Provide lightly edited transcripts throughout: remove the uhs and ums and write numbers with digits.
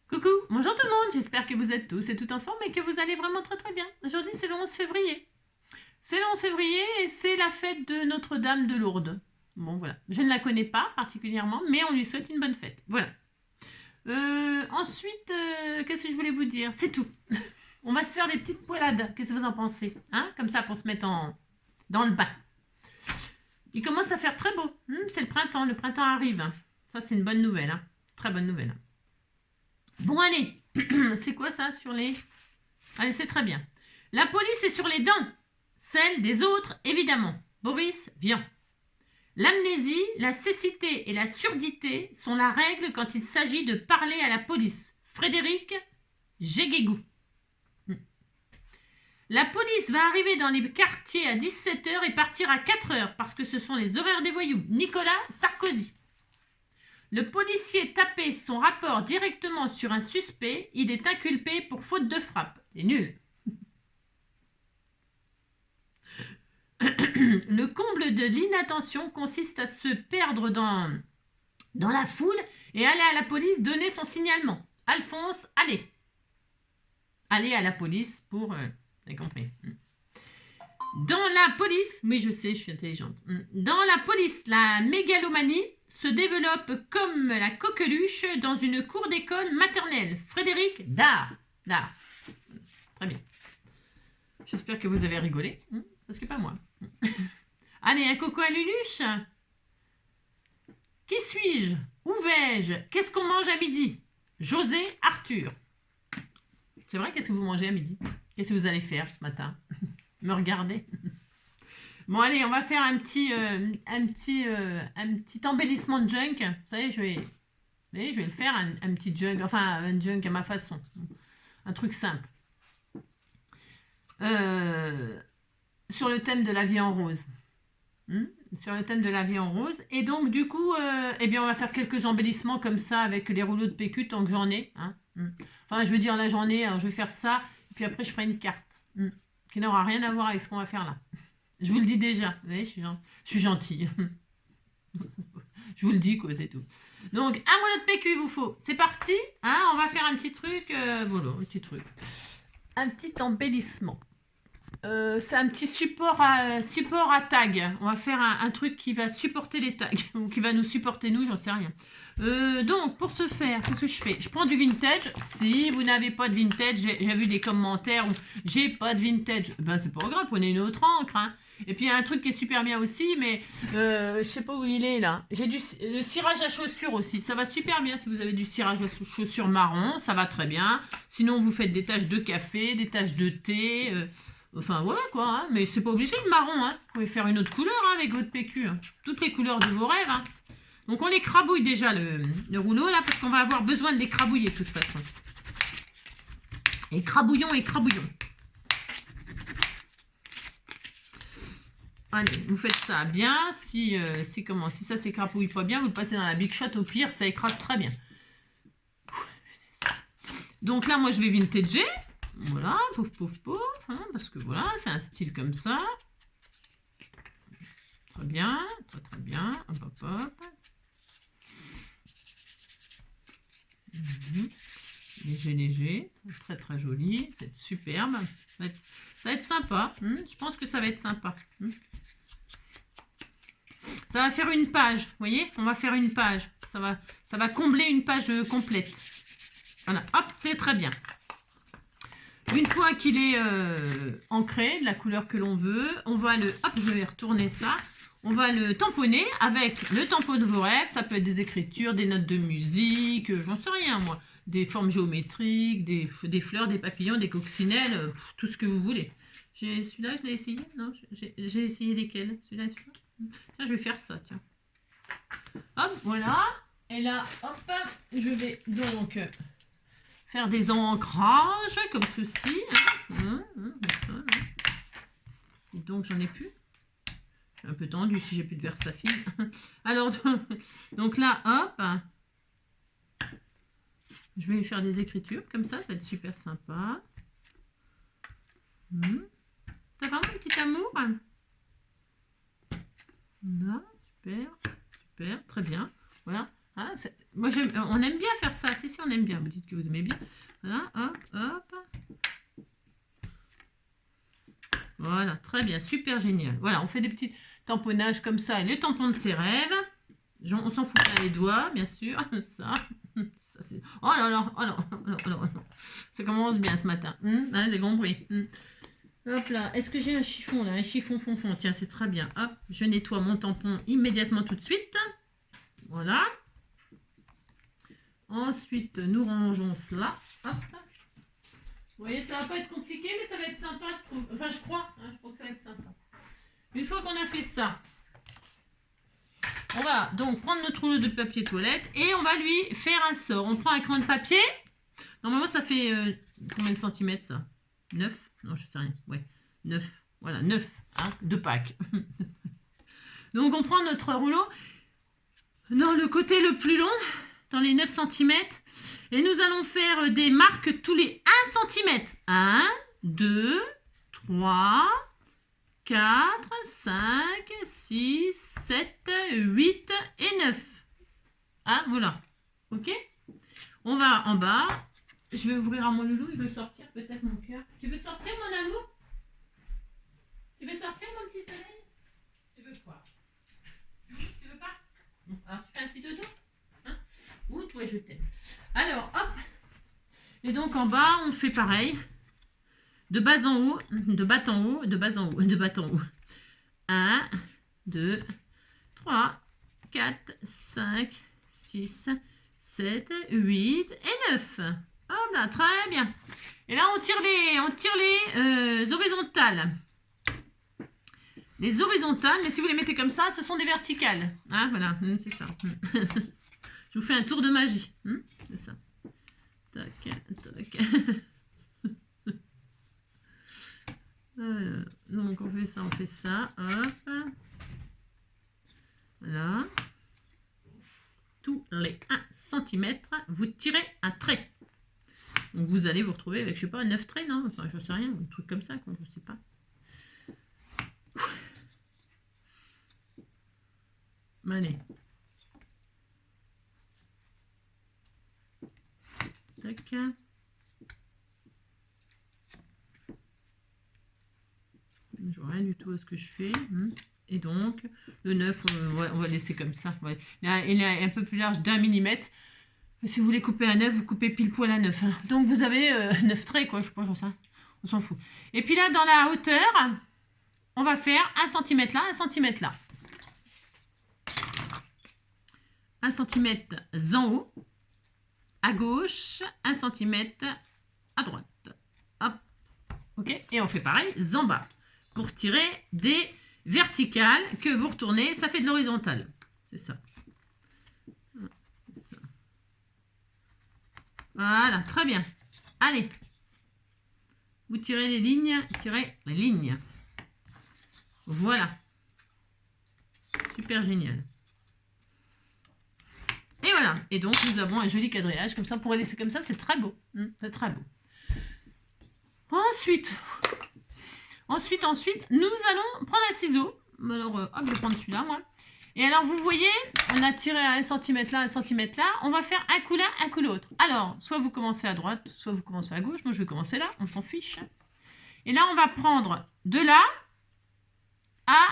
Coucou, bonjour tout le monde, j'espère que vous êtes tous et toutes en forme et que vous allez vraiment très très bien. Aujourd'hui c'est le 11 février. C'est le 11 février et c'est la fête de Notre-Dame de Lourdes. Bon voilà, je ne la connais pas particulièrement, mais on lui souhaite une bonne fête. Voilà. Ensuite, qu'est-ce que je voulais vous dire? C'est tout. On va se faire des petites poilades, qu'est-ce que vous en pensez? Hein? Comme ça pour se mettre dans le bain. Il commence à faire très beau, c'est le printemps arrive. Ça c'est une bonne nouvelle, hein. Très bonne nouvelle. Bon, allez, c'est quoi ça sur les... Allez, c'est très bien. La police est sur les dents. Celle des autres, évidemment. Boris Vian. L'amnésie, la cécité et la surdité sont la règle quand il s'agit de parler à la police. Frédéric Géguégou. La police va arriver dans les quartiers à 17h et partir à 4h parce que ce sont les horaires des voyous. Nicolas Sarkozy. Le policier tapait son rapport directement sur un suspect. Il est inculpé pour faute de frappe. C'est nul. Le comble de l'inattention consiste à se perdre dans la foule et aller à la police donner son signalement. Alphonse, allez. Allez à la police pour... vous avez compris. Dans la police... Oui, je sais, je suis intelligente. Dans la police, la mégalomanie se développe comme la coqueluche dans une cour d'école maternelle. Frédéric Dard. Très bien. J'espère que vous avez rigolé, parce que pas moi. Allez, un coco à Luluche. Qui suis-je? Où vais-je? Qu'est-ce qu'on mange à midi? José Arthur. C'est vrai, qu'est-ce que vous mangez à midi? Qu'est-ce que vous allez faire ce matin? Me regarder? Bon, allez, on va faire un petit embellissement de junk. Vous savez, je vais le faire, un petit junk, enfin, un junk à ma façon. Un truc simple. Sur le thème de la vie en rose. Sur le thème de la vie en rose. Et donc, du coup, eh bien, on va faire quelques embellissements comme ça avec les rouleaux de PQ tant que j'en ai. Enfin, je veux dire, là, j'en ai. Alors, je vais faire ça. Et puis après, je ferai une carte. Qui n'aura rien à voir avec ce qu'on va faire là. Je vous le dis déjà. Vous voyez, je suis gentille. Je vous le dis, quoi, c'est tout. Donc, un rouleau de PQ, il vous faut. C'est parti. On va faire un petit truc. Voilà, un petit truc. Un petit embellissement. C'est un petit support à tag. On va faire un truc qui va supporter les tags. Ou qui va nous supporter nous, j'en sais rien. Donc, pour ce faire, qu'est-ce que je fais? Je prends du vintage. Si vous n'avez pas de vintage, j'ai vu des commentaires où j'ai pas de vintage. Ben, c'est pas grave, prenez une autre encre. Et puis, il y a un truc qui est super bien aussi, mais je sais pas où il est là. J'ai le cirage à chaussures aussi. Ça va super bien si vous avez du cirage à chaussures marron. Ça va très bien. Sinon, vous faites des taches de café, des taches de thé... Enfin voilà quoi, mais c'est pas obligé le marron, Vous pouvez faire une autre couleur avec votre PQ. Toutes les couleurs de vos rêves. Donc on l'écrabouille déjà le rouleau là, parce qu'on va avoir besoin de l'écrabouiller de toute façon. Écrabouillons. Allez, vous faites ça bien. Si ça s'écrabouille pas bien, vous le passez dans la Big Shot, au pire, ça écrase très bien. Donc là, moi je vais vintager. Voilà, pouf, parce que voilà, c'est un style comme ça. Très bien, très bien. Hop. Léger, très joli, ça va être superbe. Ça va être sympa, je pense que ça va être sympa. Ça va faire une page, vous voyez, on va faire une page. Ça va combler une page complète. Voilà, hop, c'est très bien. Une fois qu'il est ancré, de la couleur que l'on veut, on va hop, je vais retourner ça. On va le tamponner avec le tampon de vos rêves. Ça peut être des écritures, des notes de musique, j'en sais rien moi. Des formes géométriques, des fleurs, des papillons, des coccinelles, tout ce que vous voulez. Celui-là, je l'ai essayé? Non, j'ai essayé lesquels? Celui-là, Tiens, je vais faire ça, tiens. Hop, voilà. Et là, hop, je vais donc... faire des ancrages comme ceci. Et donc, j'en ai plus. Je suis un peu tendue si j'ai plus de Versafine. Alors, donc là, hop. Je vais faire des écritures comme ça va être super sympa. T'as vraiment un petit amour? Là, super, très bien. Voilà. Hein, moi, on aime bien faire ça. Si, on aime bien. Vous dites que vous aimez bien. Voilà, hop, hop. Voilà, très bien, super génial. Voilà, on fait des petits tamponnages comme ça. Les tampons de ses rêves. On s'en fout pas les doigts, bien sûr. Ça c'est... Oh là là, oh là, oh là, oh là, oh là. Ça commence bien ce matin. Hein, j'ai compris. Hop là, est-ce que j'ai un chiffon là? Un chiffon fond. Tiens, c'est très bien. Hop, je nettoie mon tampon immédiatement tout de suite. Voilà. Ensuite, nous rangeons cela. Hop. Vous voyez, ça va pas être compliqué, mais ça va être sympa, je trouve. Enfin, je crois. Hein, je crois que ça va être sympa. Une fois qu'on a fait ça, on va donc prendre notre rouleau de papier toilette et on va lui faire un sort. On prend un crayon de papier. Normalement, ça fait combien de centimètres, ça? 9? Non, je sais rien. Ouais, 9. Voilà, 9. Hein, 2 packs. Donc, on prend notre rouleau dans le côté le plus long, dans les 9 cm. Et nous allons faire des marques tous les 1 cm. 1, 2, 3, 4, 5, 6, 7, 8 et 9. Ah, voilà. Ok? On va en bas. Je vais ouvrir à mon loulou. Il veut sortir, peut-être, mon cœur. Tu veux sortir, mon amour? Tu veux sortir, mon petit soleil? Tu veux quoi? Tu veux pas? Alors, tu fais un petit dodo? Hein? Ouh, toi, je t'aime. Alors, hop. Et donc, en bas, on fait pareil. De bas en haut, de bas en haut, de bas en haut, de bas en haut. 1, 2, 3, 4, 5, 6, 7, 8 et 9. Hop là, très bien. Et là, on tire les horizontales. Les horizontales, mais si vous les mettez comme ça, ce sont des verticales. Hein, voilà, c'est ça. Je vous fais un tour de magie. C'est ça. Tac, tac. Donc on fait ça, hop. Voilà. Tous les 1 cm, vous tirez un trait. Donc vous allez vous retrouver avec, je sais pas, 9 traits, non? Enfin, je sais rien, un truc comme ça, quoi, je sais pas. Allez. Tac. Je vois rien du tout à ce que je fais. Et donc, le 9, on va laisser comme ça. Ouais. Il est un peu plus large d'1 millimètre. Si vous voulez couper à 9, vous coupez pile poil à 9. Hein. Donc, vous avez 9 traits, quoi. Je sais pas, j'en sais. On s'en fout. Et puis là, dans la hauteur, on va faire 1 cm là, 1 cm là. 1 cm en haut, à gauche, 1 cm à droite. Hop. Ok. Et on fait pareil en bas. Pour tirer des verticales que vous retournez, ça fait de l'horizontale. C'est ça. Voilà, très bien. Allez. Vous tirez les lignes, Voilà. Super génial. Et voilà. Et donc, nous avons un joli quadrillage. Comme ça, on pourrait laisser comme ça. C'est très beau. C'est très beau. Ensuite, nous allons prendre un ciseau. Alors, hop, je vais prendre celui-là, moi. Et alors, vous voyez, on a tiré à 1 cm là, 1 cm là. On va faire un coup l'un, un coup l'autre. Alors, soit vous commencez à droite, soit vous commencez à gauche. Moi, je vais commencer là, on s'en fiche. Et là, on va prendre de là à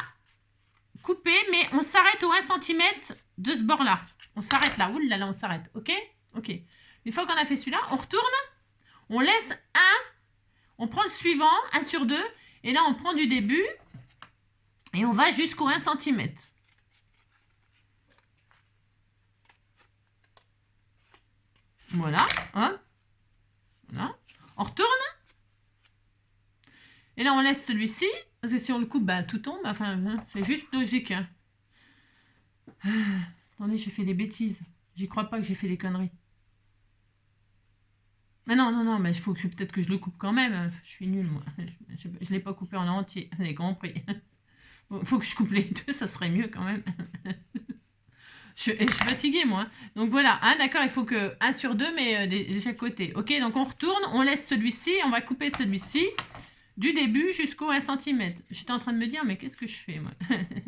couper, mais on s'arrête au 1 cm de ce bord-là. On s'arrête là. Ouh là là, on s'arrête. OK? OK. Une fois qu'on a fait celui-là, on retourne. On laisse un. On prend le suivant, 1 sur 2. Et là, on prend du début. Et on va jusqu'au 1 cm. Voilà. Hop. Voilà. On retourne. Et là, on laisse celui-ci. Parce que si on le coupe, bah, tout tombe. Enfin, c'est juste logique. Hein. Attendez, j'ai fait des bêtises. J'y crois pas que j'ai fait des conneries. Mais non, mais il faut que peut-être que je le coupe quand même. Je suis nulle, moi. Je ne l'ai pas coupé en entier. Vous avez compris. Il faut que je coupe les deux, ça serait mieux quand même. Je suis fatiguée, moi. Donc voilà, hein, d'accord, il faut que 1 sur 2, mais de chaque côté. Ok, donc on retourne, on laisse celui-ci, on va couper celui-ci du début jusqu'au 1 cm. J'étais en train de me dire, mais qu'est-ce que je fais, moi?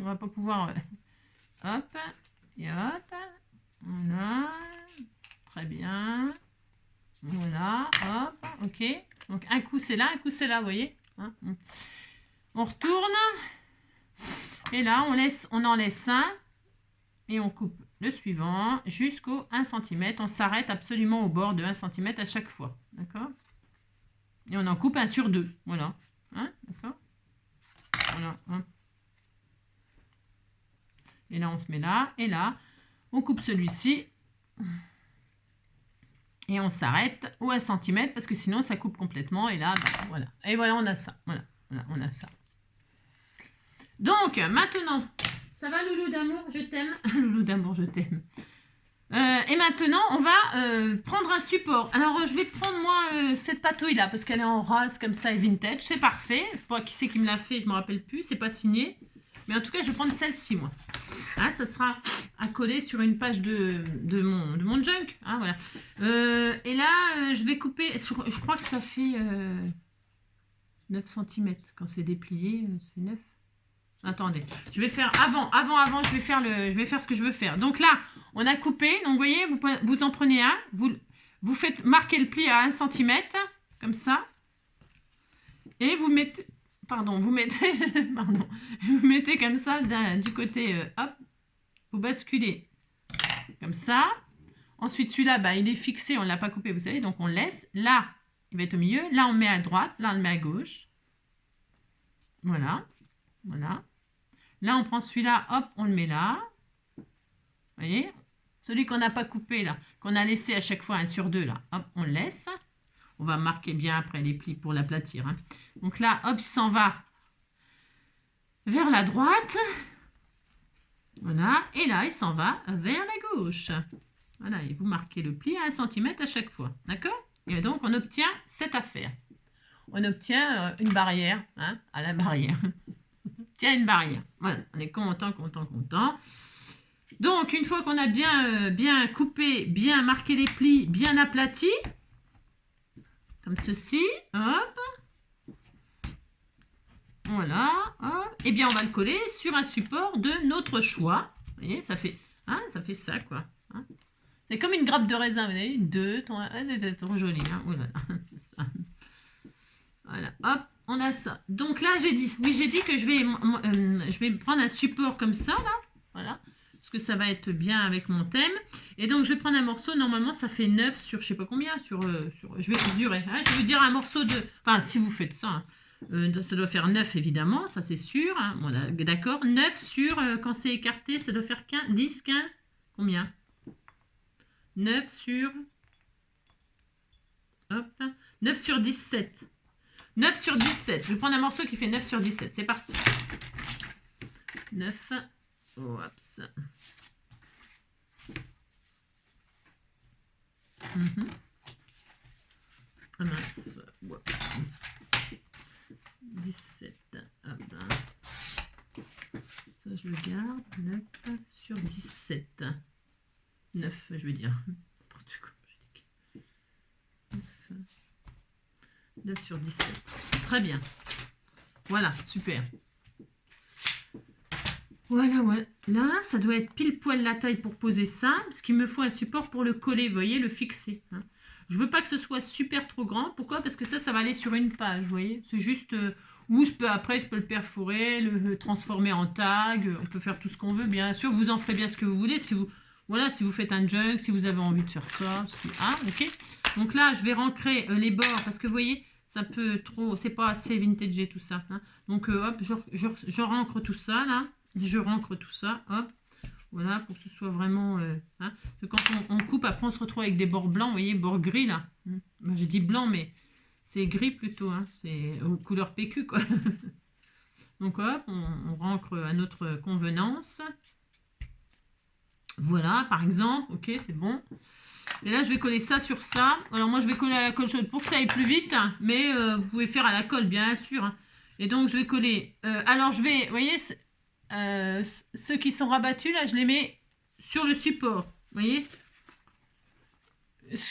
On va pas pouvoir... Hop, et hop. Voilà. Très bien. Voilà. Hop. Ok. Donc un coup c'est là, un coup c'est là, vous voyez. Hein, on retourne. Et là, on en laisse un. Et on coupe le suivant jusqu'au 1 cm. On s'arrête absolument au bord de 1 cm à chaque fois. D'accord? Et on en coupe un sur deux. Voilà. Hein? D'accord? Voilà. Hein. Et là, on se met là. Et là, on coupe celui-ci. Et on s'arrête au 1 cm parce que sinon, ça coupe complètement. Et là, bah, voilà. Et voilà, on a ça. Voilà. Voilà, on a ça. Donc, maintenant, ça va, loulou d'amour, je t'aime. Loulou d'amour, je t'aime. Et maintenant, on va prendre un support. Alors, je vais prendre, moi, cette patouille-là, parce qu'elle est en rose, comme ça, et vintage. C'est parfait. Je sais pas qui c'est qui me l'a fait, je ne me rappelle plus. C'est pas signé. Mais en tout cas, je vais prendre celle-ci, moi. Hein, ça sera à coller sur une page de mon junk. Hein, voilà. Et là, je vais couper... Je crois que ça fait 9 cm. Quand c'est déplié, ça fait 9. Attendez, je vais faire avant, je vais faire ce que je veux faire. Donc là, on a coupé. Donc vous voyez, vous en prenez un, vous faites marquer le pli à 1 cm, comme ça. Et vous mettez, vous mettez comme ça du côté, hop, vous basculez comme ça. Ensuite, celui-là, bah, il est fixé, on ne l'a pas coupé, vous savez, donc on laisse. Là, il va être au milieu. Là, on met à droite, là, on le met à gauche. Voilà, voilà. Là, on prend celui-là, hop, on le met là. Vous voyez? Celui qu'on n'a pas coupé, là, qu'on a laissé à chaque fois 1 sur 2, là, hop, on le laisse. On va marquer bien après les plis pour l'aplatir. Hein. Donc là, hop, il s'en va vers la droite. Voilà. Et là, il s'en va vers la gauche. Voilà, et vous marquez le pli à 1 cm à chaque fois. D'accord? Et donc, on obtient cette affaire. On obtient une barrière, hein, à la barrière. Tiens, une barrière. Voilà, on est content. Donc, une fois qu'on a bien coupé, bien marqué les plis, bien aplati, comme ceci, hop, voilà, hop, et bien on va le coller sur un support de notre choix. Vous voyez, ça fait ça, quoi. Hein. C'est comme une grappe de raisin, vous voyez, 2, 3, c'est trop joli. Hein. Oh là là, ça. Voilà, hop. On a ça. Donc là, j'ai dit que je vais prendre un support comme ça, là. Voilà. Parce que ça va être bien avec mon thème. Et donc, je vais prendre un morceau. Normalement, ça fait 9 sur je sais pas combien. Je vais mesurer. Hein, je vais vous dire un morceau de... Enfin, si vous faites ça, hein, ça doit faire 9, évidemment. Ça, c'est sûr. Hein. Voilà, d'accord. 9 sur... quand c'est écarté, ça doit faire 15, 10, 15. Combien? 9 sur... Hop. 9 sur 17. 9 sur 17. Je vais prendre un morceau qui fait 9 sur 17. C'est parti. 9. Oups. Ah mince. Oups. 17. Hop. Ça, je le garde. 9 sur 17. 9, je veux dire. 9 sur 17. Très bien. Voilà, super. Voilà, ouais. Là, ça doit être pile poil la taille pour poser ça, parce qu'il me faut un support pour le coller, vous voyez, le fixer. Hein. Je veux pas que ce soit super trop grand. Pourquoi? Parce que ça va aller sur une page, vous voyez. C'est juste où je peux le perforer, le transformer en tag. On peut faire tout ce qu'on veut, bien sûr. Vous en ferez bien ce que vous voulez. Si vous faites un junk, si vous avez envie de faire ça. Ok. Donc là, je vais rancrer les bords, parce que vous voyez, ça peut trop, c'est pas assez vintage tout ça. Hein. Donc hop, je rancre tout ça là. Je rancre tout ça, hop. Voilà, pour que ce soit vraiment... hein. Parce que quand on coupe, après on se retrouve avec des bords blancs, vous voyez, bords gris là. Moi, j'ai dit blanc, mais c'est gris plutôt. Hein. C'est aux couleurs PQ, quoi. Donc hop, on rancre à notre convenance. Voilà, par exemple. Ok, c'est bon. Et là, je vais coller ça sur ça. Alors moi, je vais coller à la colle chaude pour que ça aille plus vite. Hein, mais vous pouvez faire à la colle, bien sûr. Hein. Et donc, je vais coller... alors, je vais... Vous voyez, ceux qui sont rabattus, là, je les mets sur le support. Vous voyez?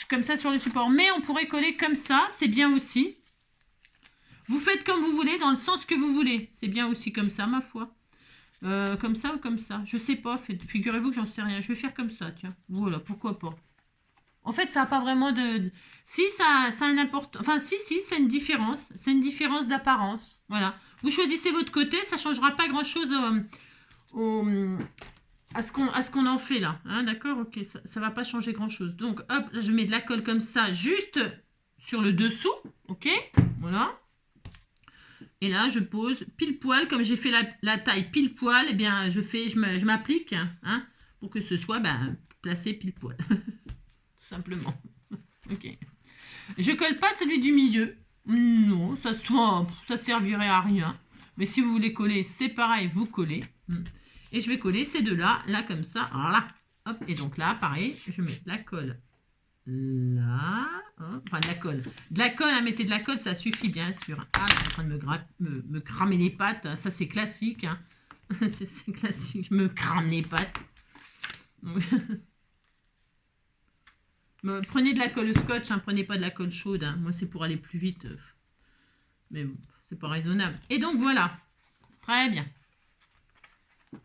Comme ça, sur le support. Mais on pourrait coller comme ça. C'est bien aussi. Vous faites comme vous voulez, dans le sens que vous voulez. C'est bien aussi comme ça, ma foi. Comme ça ou comme ça. Je sais pas, figurez-vous que j'en sais rien. Je vais faire comme ça, tiens. Voilà, pourquoi pas. En fait, ça n'a pas vraiment de... Si, ça a une importance... Enfin, si, c'est une différence. C'est une différence d'apparence. Voilà. Vous choisissez votre côté, ça ne changera pas grand-chose à ce qu'on en fait là. Hein, d'accord? Ok, ça ne va pas changer grand-chose. Donc, hop, là, je mets de la colle comme ça, juste sur le dessous. Ok? Voilà. Et là, je pose pile poil, comme j'ai fait la taille pile poil, eh bien, je m'applique, hein, pour que ce soit placé pile poil. Simplement. Ok. Je colle pas celui du milieu. Non, ça servirait à rien. Mais si vous voulez coller, c'est pareil, vous collez. Et je vais coller ces deux-là, là comme ça. Voilà. Hop. Et donc là, pareil, je mets de la colle là. Hop. Enfin, de la colle. De la colle, mettez de la colle, ça suffit bien sûr. Ah, je suis en train de me cramer les pattes. Ça, c'est classique. Hein. C'est classique. Je me crame les pattes. Prenez de la colle scotch, hein, prenez pas de la colle chaude. Hein. Moi, c'est pour aller plus vite. Mais bon, c'est pas raisonnable. Et donc, voilà. Très bien.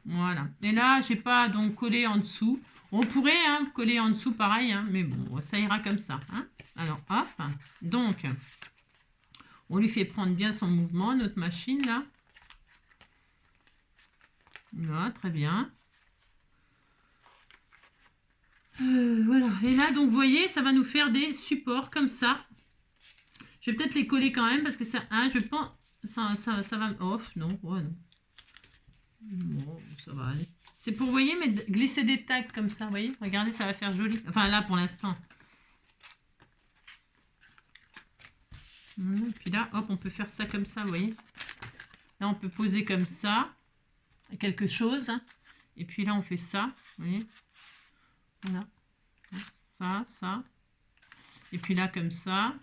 Voilà. Et là, j'ai pas donc collé en dessous. On pourrait coller en dessous pareil, hein, mais bon, ça ira comme ça. Hein. Alors, hop. Donc, on lui fait prendre bien son mouvement, notre machine, là. Là, très bien. Voilà. Et là, donc, vous voyez, ça va nous faire des supports comme ça. Je vais peut-être les coller quand même parce que ça, je pense, ça va. Oh non, ouais, non. Bon, ça va aller. C'est pour, vous voyez, glisser des tags comme ça, vous voyez. Regardez, ça va faire joli. Enfin, là, pour l'instant. Et puis là, hop, on peut faire ça comme ça, vous voyez. Là, on peut poser comme ça quelque chose. Et puis là, on fait ça, vous voyez. Voilà. Ça. Et puis là, comme ça.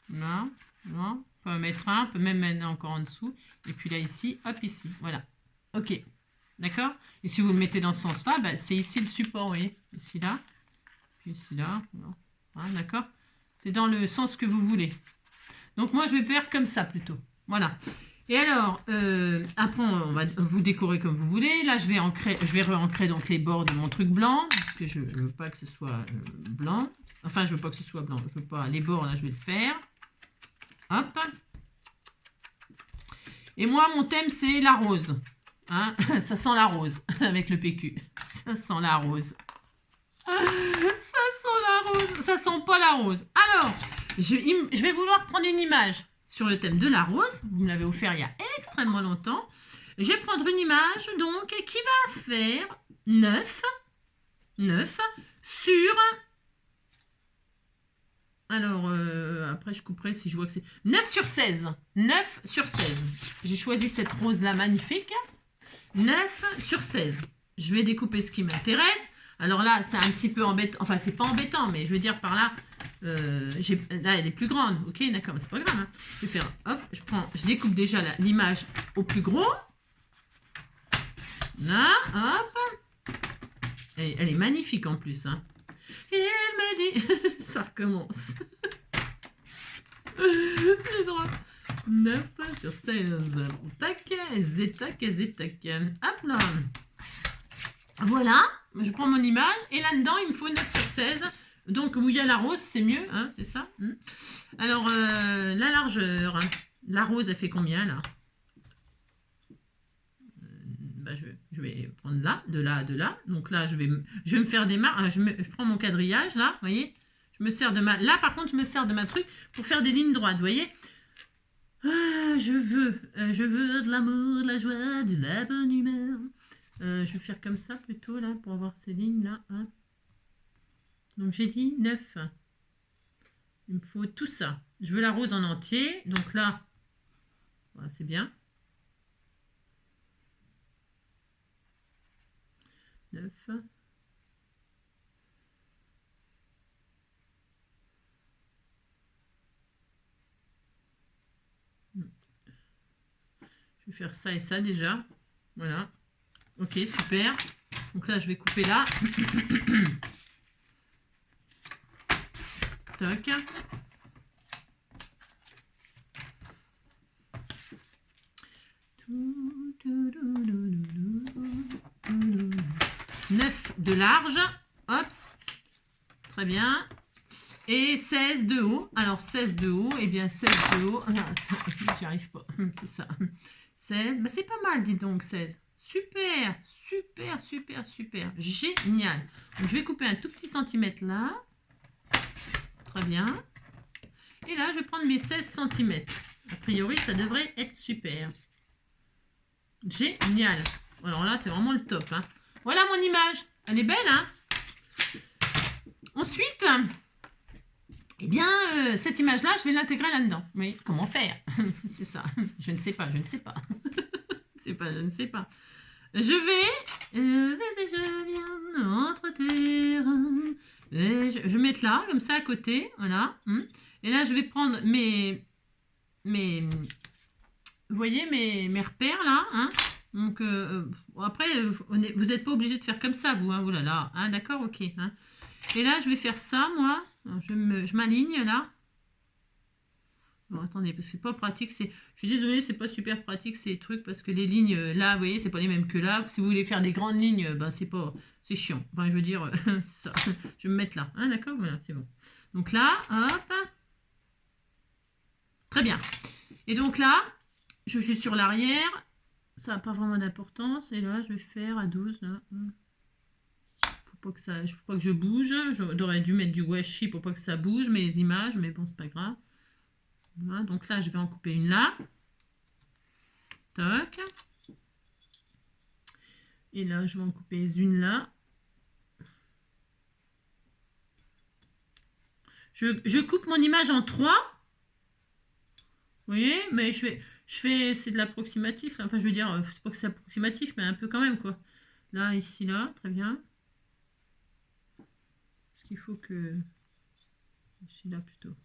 Là, on peut en mettre un, on peut même mettre encore en dessous. Et puis là, ici, hop, ici. Voilà. Ok. D'accord? Et si vous le mettez dans ce sens-là, c'est ici le support, vous voyez. Ici, là. Puis ici, là. Voilà, d'accord? C'est dans le sens que vous voulez. Donc, moi, je vais faire comme ça, plutôt. Voilà. Et alors, après, on va vous décorer comme vous voulez. Là, je vais re-ancrer donc les bords de mon truc blanc. Parce que je ne veux pas que ce soit blanc. Enfin, je veux pas que ce soit blanc. Je veux pas les bords, là, je vais le faire. Hop. Et moi, mon thème, c'est la rose. Hein, ça sent la rose avec le PQ. Ça sent la rose. Ça sent la rose. Ça sent pas la rose. Alors, je vais vouloir prendre une image sur le thème de la rose. Vous me l'avez offert il y a extrêmement longtemps. Je vais prendre une image donc qui va faire 9 sur... Alors, après, je couperai si je vois que c'est 9 sur 16. 9 sur 16. J'ai choisi cette rose-là magnifique. 9 sur 16. Je vais découper ce qui m'intéresse. Alors là, c'est un petit peu embêtant. Enfin, c'est pas embêtant, mais je veux dire par là, là, elle est plus grande. Ok, d'accord, c'est pas grave. Hein. Je vais faire, hop, je découpe déjà l'image au plus gros. Là, hop. Elle est magnifique en plus. Hein. Et elle m'a dit... Ça recommence. 9 sur 16. Tac, zétac, zétac. Hop là. Voilà. Je prends mon image. Et là-dedans, il me faut 9 sur 16. Donc, où il y a la rose, c'est mieux. Hein, c'est ça. Alors, la largeur. La rose, elle fait combien, là? Je vais prendre là, de là. Donc là, je vais me faire des marques. Je prends mon quadrillage, là, vous voyez. Je me sers de ma... Là, par contre, je me sers de ma truc pour faire des lignes droites, vous voyez. Je veux de l'amour, de la joie, de la bonne humeur. Je vais faire comme ça, plutôt, là, pour avoir ces lignes-là. Hein. Donc, j'ai dit 9. Il me faut tout ça. Je veux la rose en entier. Donc là, voilà, c'est bien. 9. Je vais faire ça et ça déjà. Voilà. Ok, super. Donc là, je vais couper là. Toc. 9 de large. Hop. Très bien. Et 16 de haut. Alors 16 de haut. Eh bien 16 de haut. J'y arrive pas. C'est ça. 16. Bah, c'est pas mal, dis donc, 16. Super. Super, super, super. Génial. Donc, je vais couper un tout petit centimètre là. Très bien. Et là, je vais prendre mes 16 cm. A priori, ça devrait être super. Génial. Alors là, c'est vraiment le top. Hein. Voilà mon image. Elle est belle, hein? Ensuite, eh bien, cette image-là, je vais l'intégrer là-dedans. Mais comment faire? C'est ça. Je ne sais pas, je ne sais pas. Je ne sais pas. Je viens entre terre. Et je vais mettre là, comme ça, à côté. Voilà. Et là, je vais prendre vous voyez, mes repères, là. Hein. Donc, après, vous n'êtes pas obligé de faire comme ça, vous. Hein. Oh là là. Hein, d'accord, ok. Hein. Et là, je vais faire ça, moi. Je m'aligne, là. Bon, attendez, parce que c'est pas pratique. Je suis désolée, c'est pas super pratique, ces trucs, parce que les lignes, là, vous voyez, c'est pas les mêmes que là. Si vous voulez faire des grandes lignes, ben, c'est chiant. Enfin, je veux dire, ça. Je vais me mettre là. Hein, d'accord, voilà, c'est bon. Donc là, hop. Très bien. Et donc là, je suis sur l'arrière. Ça n'a pas vraiment d'importance. Et là, je vais faire à 12, là. Faut pas que je bouge. J'aurais dû mettre du washi pour pas que ça bouge, mes images, mais bon, c'est pas grave. Voilà, donc là, je vais en couper une là. Toc. Et là, je vais en couper une là. Je coupe mon image en 3. Vous voyez? Mais c'est de l'approximatif. Enfin, je veux dire, c'est pas que c'est approximatif, mais un peu quand même, quoi. Là, ici, là, très bien. Parce qu'il faut que... Ici, là, plutôt.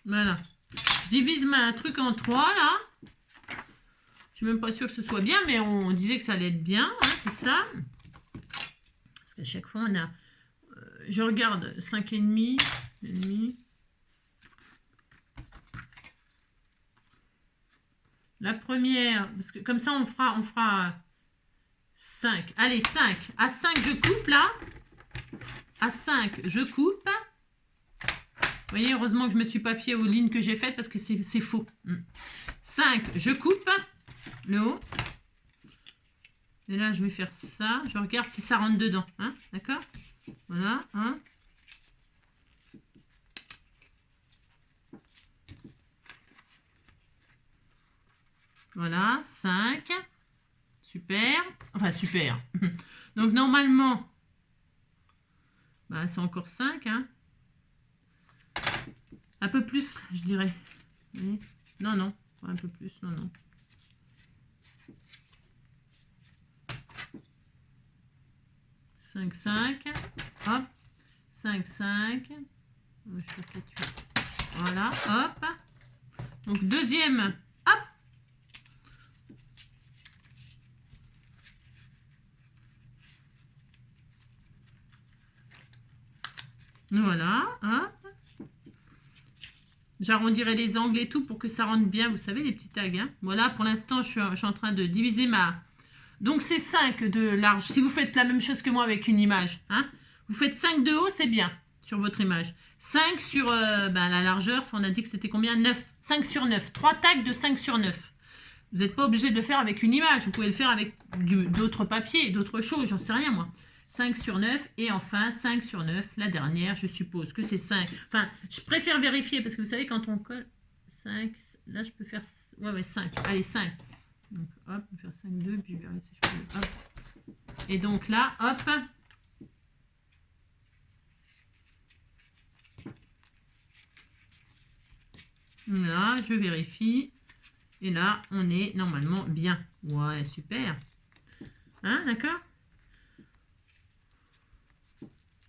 Voilà. Je divise ma truc en 3, là. Je suis même pas sûre que ce soit bien, mais on disait que ça allait être bien, hein, c'est ça. Parce qu'à chaque fois, on a... je regarde 5,5. La première, parce que comme ça, on fera 5. Allez, 5. À 5, je coupe, là. À 5, je coupe. Vous voyez, heureusement que je ne me suis pas fiée aux lignes que j'ai faites parce que c'est faux. 5, je coupe le haut. Et là, je vais faire ça. Je regarde si ça rentre dedans. Hein, d'accord? Voilà. Hein. Voilà, 5. Super. Enfin, super. Donc, normalement, bah, c'est encore 5. Hein. Un peu plus, je dirais. Non, non. Un peu plus, non, non. « 5, 5. » Hop. 5, 5. Je fais 4, 8. Voilà, hop. Donc, deuxième. Hop. Voilà, hop. J'arrondirai les angles et tout pour que ça rentre bien, vous savez, les petits tags. Hein. Voilà, pour l'instant, je suis en train de diviser ma... Donc, c'est 5 de large. Si vous faites la même chose que moi avec une image, hein, vous faites 5 de haut, c'est bien, sur votre image. 5 sur la largeur, ça, on a dit que c'était combien? 9. 5 sur 9. 3 tags de 5 sur 9. Vous n'êtes pas obligé de le faire avec une image. Vous pouvez le faire avec d'autres papiers, d'autres choses, j'en sais rien, moi. 5 sur 9 et enfin 5 sur 9, la dernière, je suppose que c'est 5. Enfin, je préfère vérifier parce que vous savez, quand on colle 5, là je peux faire... Ouais, 5. Allez, 5. Donc, hop, on va faire 5, 2, puis je verrai si je peux... Hop. Et donc là, hop. Là, je vérifie. Et là, on est normalement bien. Ouais, super. Hein, d'accord?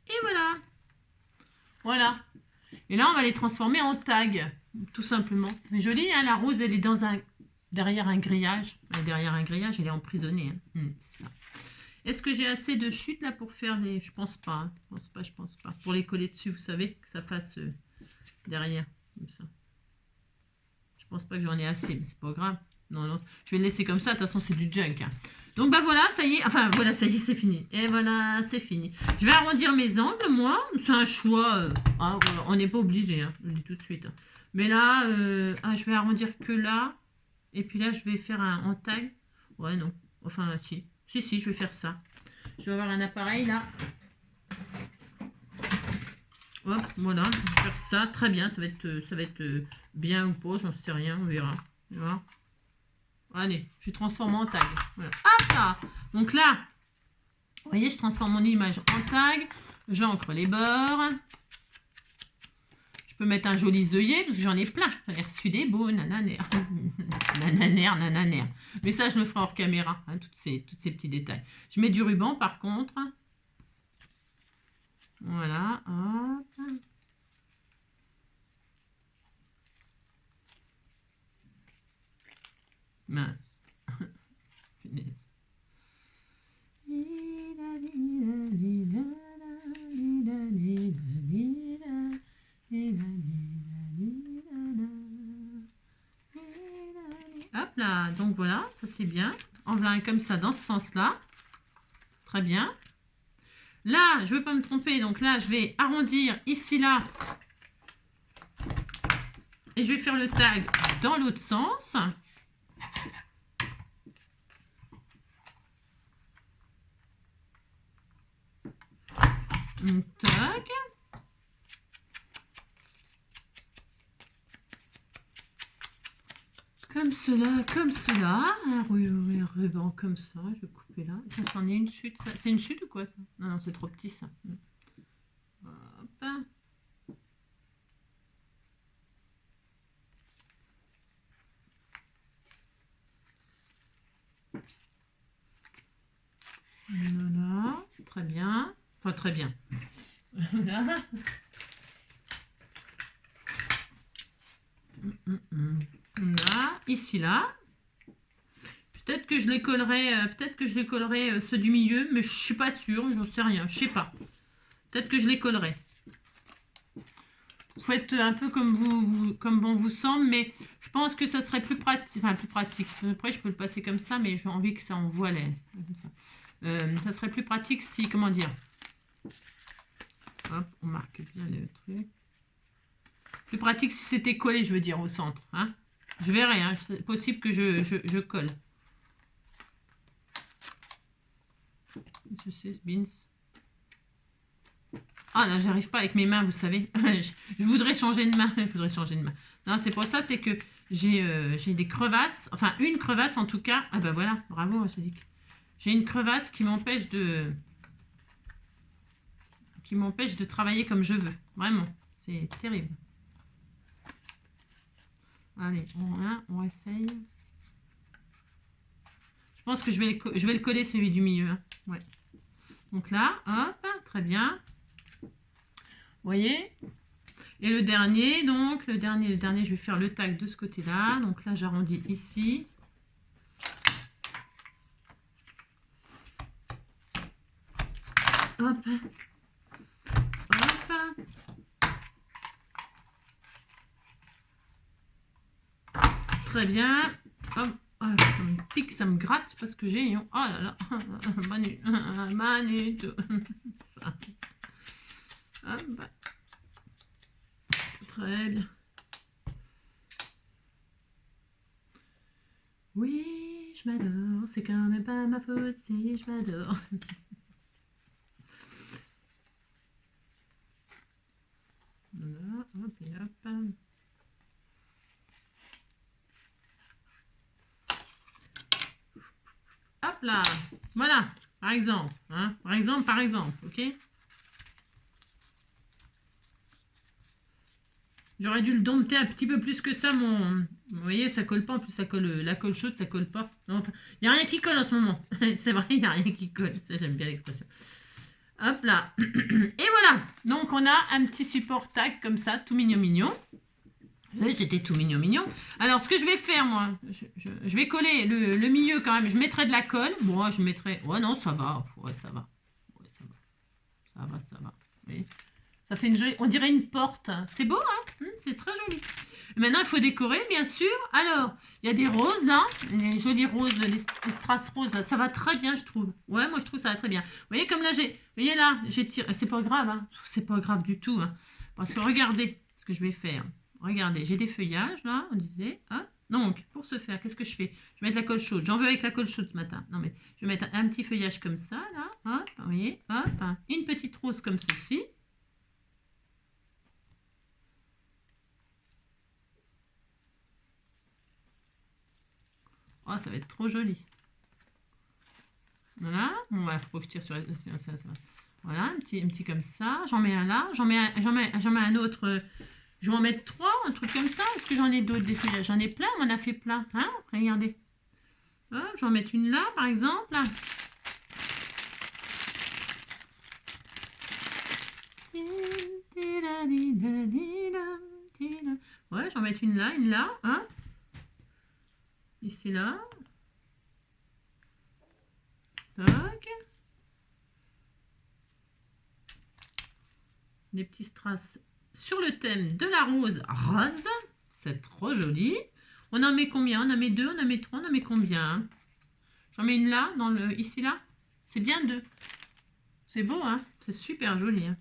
Et voilà. Voilà. Et là, on va les transformer en tag, tout simplement. C'est joli, hein, la rose, elle est derrière un grillage. Derrière un grillage, elle est emprisonnée. Hein. C'est ça. Est-ce que j'ai assez de chute là pour faire des... Je pense pas, hein. Je pense pas. Pour les coller dessus, vous savez, que ça fasse derrière, comme ça. Je pense pas que j'en ai assez, mais c'est pas grave. Non, non, je vais le laisser comme ça, de toute façon c'est du junk. Hein. Donc bah voilà, ça y est, enfin voilà, ça y est, c'est fini. Et voilà, c'est fini. Je vais arrondir mes angles, moi. C'est un choix. Voilà, on n'est pas obligé, hein, je le dis tout de suite. Hein. Mais là, je vais arrondir que là. Et puis là, je vais faire en taille. Ouais, non. Enfin, si. Si, je vais faire ça. Je vais avoir un appareil là. Hop, voilà, je vais faire ça. Très bien, ça va être bien ou pas, j'en sais rien, on verra. Voilà. Allez, je transforme en tag. Voilà. Hop là. Donc là, vous voyez, je transforme mon image en tag. J'encre les bords. Je peux mettre un joli œillet parce que j'en ai plein. J'en ai reçu des beaux, nananères. Nananères. Mais ça, je le ferai hors caméra, hein, tous ces petits détails. Je mets du ruban par contre. Voilà, hop. Mince. Punaise. Hop là, donc voilà, ça c'est bien. En voilà comme ça, dans ce sens-là. Très bien. Là, je ne veux pas me tromper, donc là, je vais arrondir ici, là. Et je vais faire le tag dans l'autre sens. Tac. Comme cela, comme cela. Un ruban comme ça. Je vais couper là. Ça, c'en est une chute. C'est une chute ou quoi ça? Non, non, c'est trop petit ça. Hop. Voilà. Très bien. Enfin, très bien. Voilà. Là, ici, là. Peut-être que je les collerai, ceux du milieu, mais je suis pas sûre, j'en sais rien, je sais pas. Peut-être que je les collerai. Vous faites un peu comme bon vous semble, mais je pense que ça serait plus pratique. Enfin, plus pratique. Après, je peux le passer comme ça, mais j'ai envie que ça en voile comme ça. Ça serait plus pratique si, comment dire. Hop, on marque bien le truc. Plus pratique si c'était collé, je veux dire, au centre. Hein. Je verrai, hein, c'est possible que je colle. Beans. Ah là, j'arrive pas avec mes mains, vous savez. je voudrais changer de main. Non, c'est pour ça, c'est que j'ai des crevasses. Enfin, une crevasse en tout cas. Ah bah voilà, bravo, je dis. J'ai une crevasse qui m'empêche de travailler comme je veux. Vraiment, c'est terrible. Allez, on essaye. Je pense que je vais le coller, celui du milieu. Hein. Ouais. Donc là, hop, très bien. Vous voyez? Et le dernier, donc, le dernier, je vais faire le tag de ce côté-là. Donc là, j'arrondis ici. Hop. Hop. Très bien. Hop. Ah, ça me pique, ça me gratte parce que j'ai... Oh là là. Manu. Ça. Hop. Très bien. Oui, je m'adore. C'est quand même pas ma faute si je m'adore. Voilà, hop et hop. Hop là, voilà, par exemple, hein, par exemple, ok. J'aurais dû le dompter un petit peu plus que ça, mon... Vous voyez, ça colle pas, en plus ça colle, la colle chaude, ça colle pas. Enfin, il n'y a rien qui colle en ce moment. C'est vrai, il n'y a rien qui colle, ça j'aime bien l'expression. Hop là, et voilà, donc on a un petit support tag comme ça, tout mignon. Oui, c'était tout mignon, mignon. Alors, ce que je vais faire, moi, je vais coller le milieu quand même. Je mettrai de la colle. Bon, je mettrai... Ouais, non, ça va. Ouais, ça va. Ouais, ça va. Ça va, ça va. Oui. Ça fait une jolie... On dirait une porte. C'est beau, hein? C'est très joli. Maintenant, il faut décorer, bien sûr. Alors, il y a des roses, là. Les jolies roses, les strass roses, là. Ça va très bien, je trouve. Ouais, moi, je trouve ça va très bien. Vous voyez, comme là, j'ai... Vous voyez, là, j'ai tiré... C'est pas grave, hein? C'est pas grave du tout, hein? Parce que regardez ce que je vais faire. Regardez, j'ai des feuillages, là, on disait. Hein. Donc, pour ce faire, qu'est-ce que je fais? Je vais mettre la colle chaude. J'en veux avec la colle chaude ce matin. Non, mais je vais mettre un petit feuillage comme ça, là. Hop, vous voyez, hop. Une petite rose comme ceci. Oh, ça va être trop joli. Voilà. Bon, il faut que je tire sur... Voilà, un petit comme ça. J'en mets un là. J'en mets un autre... Je vais en mettre 3, un truc comme ça. Est-ce que j'en ai d'autres des feuillages? J'en ai plein, on en a fait plein. Hein, regardez. Je vais en mettre une là, par exemple. Ouais, j'en mets une là. Hein. Ici, là. Tac. Des petits strass sur le thème de la rose rose. C'est trop joli. On en met combien? On en met 2, on en met 3, on en met combien? J'en mets une là, ici là. C'est bien 2. C'est beau, hein? C'est super joli. Hein.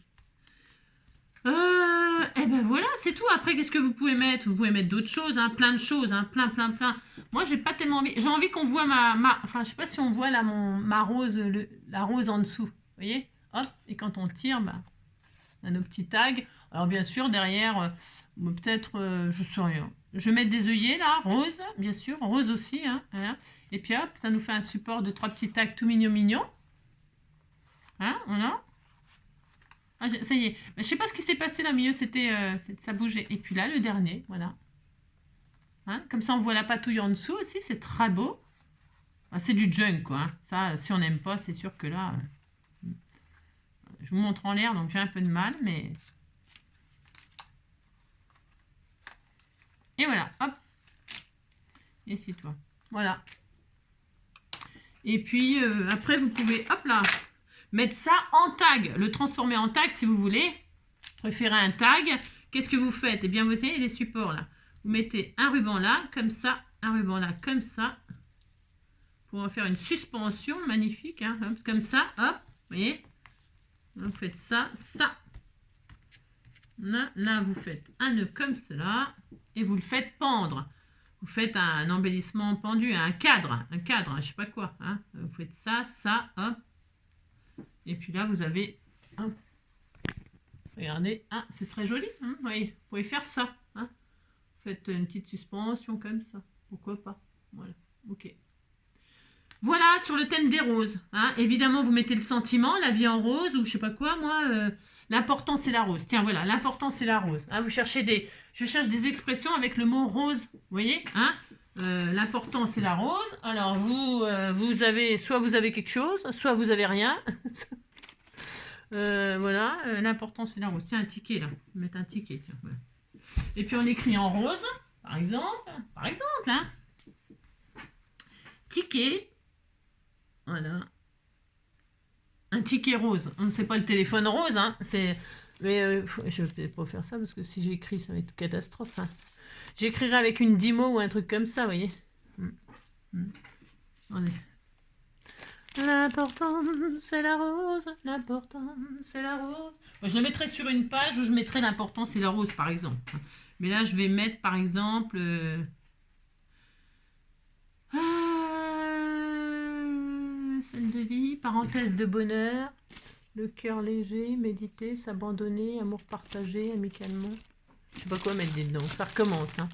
Et ben voilà, c'est tout. Après, qu'est-ce que vous pouvez mettre? Vous pouvez mettre d'autres choses, hein, plein de choses, hein, plein. Moi, j'ai pas tellement envie. J'ai envie qu'on voit enfin, je sais pas si on voit là ma rose, la rose en dessous. Vous voyez? Hop, et quand on tire, bah, on a nos petits tags. Alors, bien sûr, derrière, peut-être, je sais rien. Je vais mettre des œillets là, rose, bien sûr, rose aussi. Hein, voilà. Et puis hop, ça nous fait un support de 3 petits tags tout mignons. Hein, voilà. Ah, ça y est. Mais je sais pas ce qui s'est passé là au milieu, ça bougeait. Et puis là, le dernier, voilà. Hein, comme ça, on voit la patouille en dessous aussi, c'est très beau. Ah, c'est du junk, quoi. Hein. Ça, si on n'aime pas, c'est sûr que là... je vous montre en l'air, donc j'ai un peu de mal, mais... Et voilà, hop. Et c'est toi. Voilà. Et puis, après, vous pouvez, hop là, mettre ça en tag. Le transformer en tag, si vous voulez. Préférez un tag. Qu'est-ce que vous faites? Eh bien, vous avez les supports, là. Vous mettez un ruban là, comme ça. Un ruban là, comme ça. Pour en faire une suspension magnifique. Hein, hop, comme ça, hop. Vous voyez? Vous faites ça, ça. Là, vous faites un nœud comme cela. Et vous le faites pendre. Vous faites un embellissement pendu, un cadre, je sais pas quoi. Hein. Vous faites ça, ça, hop. Et puis là, vous avez... Hop. Regardez, ah, c'est très joli. Hein, vous voyez, vous pouvez faire ça. Hein. Faites une petite suspension comme ça. Pourquoi pas? Voilà, ok. Voilà, sur le thème des roses. Hein. Évidemment, vous mettez le sentiment, la vie en rose, ou je sais pas quoi, moi... l'important, c'est la rose. Tiens, voilà, l'important, c'est la rose. Hein, je cherche des expressions avec le mot rose. Vous voyez, hein, l'important, c'est la rose. Alors, vous avez... Soit vous avez quelque chose, soit vous avez rien. Voilà, l'important, c'est la rose. Tiens, un ticket, là. On va mettre un ticket, tiens. Voilà. Et puis, on écrit en rose, par exemple. Hein. Ticket. Voilà. Un ticket rose. C'est pas le téléphone rose, hein. Mais je vais peut-être pas faire ça parce que si j'écris, ça va être catastrophe. Hein. J'écrirai avec une Dimo ou un truc comme ça, vous voyez. L'important, c'est la rose. L'important, c'est la rose. Moi, je le mettrai sur une page où je mettrai l'important, c'est la rose, par exemple. Mais là, je vais mettre, par exemple... Scène de vie, parenthèse de bonheur, le cœur léger, méditer, s'abandonner, amour partagé, amicalement. Je sais pas quoi mettre dedans, ça recommence. Hein.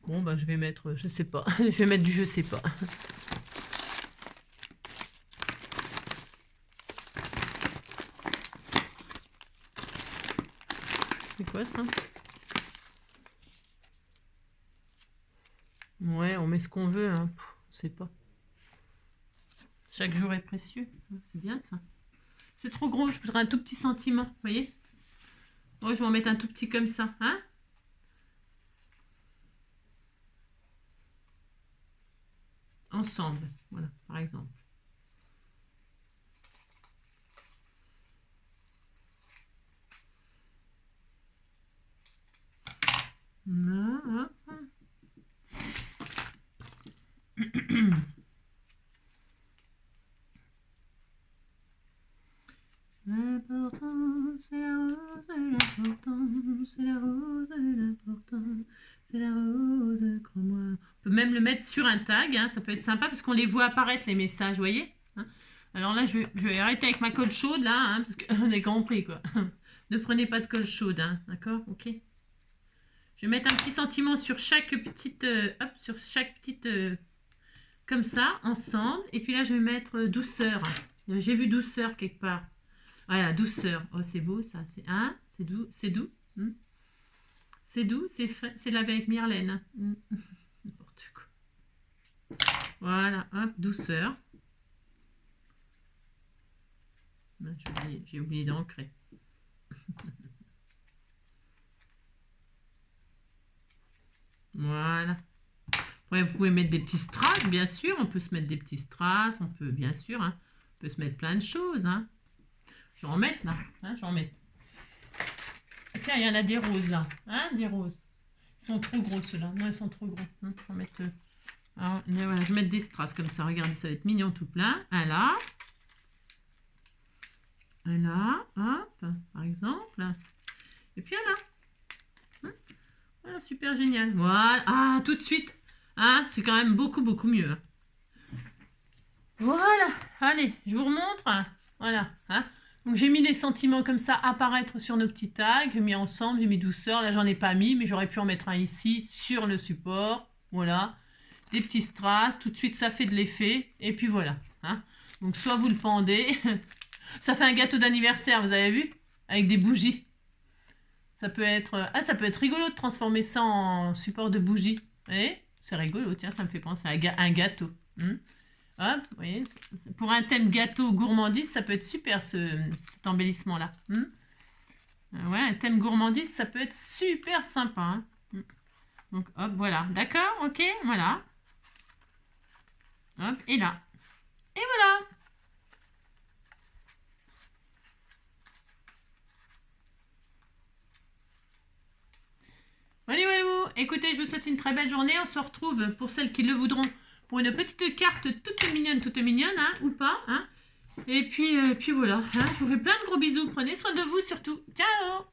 Bon, bah je vais mettre, je sais pas, je vais mettre du je sais pas. C'est quoi ça? Ouais, on met ce qu'on veut, hein. On sait pas. Chaque jour est précieux, c'est bien ça. C'est trop gros, je voudrais un tout petit sentiment, vous voyez. Bon, je vais en mettre un tout petit comme ça, hein. Ensemble, voilà, par exemple. L'important, c'est la rose, l'important, c'est la rose, l'important, c'est la rose, crois-moi. On peut même le mettre sur un tag, hein, ça peut être sympa parce qu'on les voit apparaître les messages, vous voyez, hein. Alors là, je vais arrêter avec ma colle chaude, là, hein, parce qu'on est compris, quoi. Ne prenez pas de colle chaude, hein, d'accord, ok. Je vais mettre un petit sentiment sur chaque petite, comme ça, ensemble. Et puis là, je vais mettre douceur. J'ai vu douceur quelque part. Voilà, douceur. Oh, c'est beau ça. C'est doux. C'est doux. C'est doux. C'est lavé avec Myrlène. N'importe quoi. Voilà, hop, douceur. J'ai oublié d'ancrer. Voilà. Ouais, vous pouvez mettre des petits strass, bien sûr. On peut se mettre des petits strass. On peut, bien sûr, hein, on peut se mettre plein de choses. Hein. Je vais en mettre là. Hein, je vais en mettre. Tiens, il y en a des roses là. Hein, des roses. Ils sont trop gros ceux-là. Non, ils sont trop gros. Hein, je vais en mettre. Alors, voilà, je vais mettre des strass comme ça. Regardez, ça va être mignon tout plein. Un là. Un là. Hop, par exemple. Et puis un là. Hein, voilà, super génial. Voilà. Ah, tout de suite. Hein, c'est quand même beaucoup, beaucoup mieux. Hein. Voilà. Allez, je vous remontre. Voilà. Hein. Donc j'ai mis des sentiments comme ça apparaître sur nos petits tags. J'ai mis ensemble, j'ai mis douceur. Là, j'en ai pas mis, mais j'aurais pu en mettre un ici sur le support. Voilà. Des petits strass. Tout de suite, ça fait de l'effet. Et puis voilà. Hein. Donc soit vous le pendez. Ça fait un gâteau d'anniversaire, vous avez vu? Avec des bougies. Ça peut être... Ah, ça peut être rigolo de transformer ça en support de bougie. Vous voyez? C'est rigolo, tiens, ça me fait penser à un gâteau. Hop, vous voyez, pour un thème gâteau gourmandise, ça peut être super cet embellissement-là. Ouais, un thème gourmandise, ça peut être super sympa. Hein. Donc, hop, voilà. D'accord, ok, voilà. Hop, et là. Et voilà. Voilà, voilà. Écoutez, je vous souhaite une très belle journée. On se retrouve, pour celles qui le voudront, pour une petite carte toute mignonne, hein, ou pas. Hein. Et puis voilà, hein, je vous fais plein de gros bisous. Prenez soin de vous surtout. Ciao!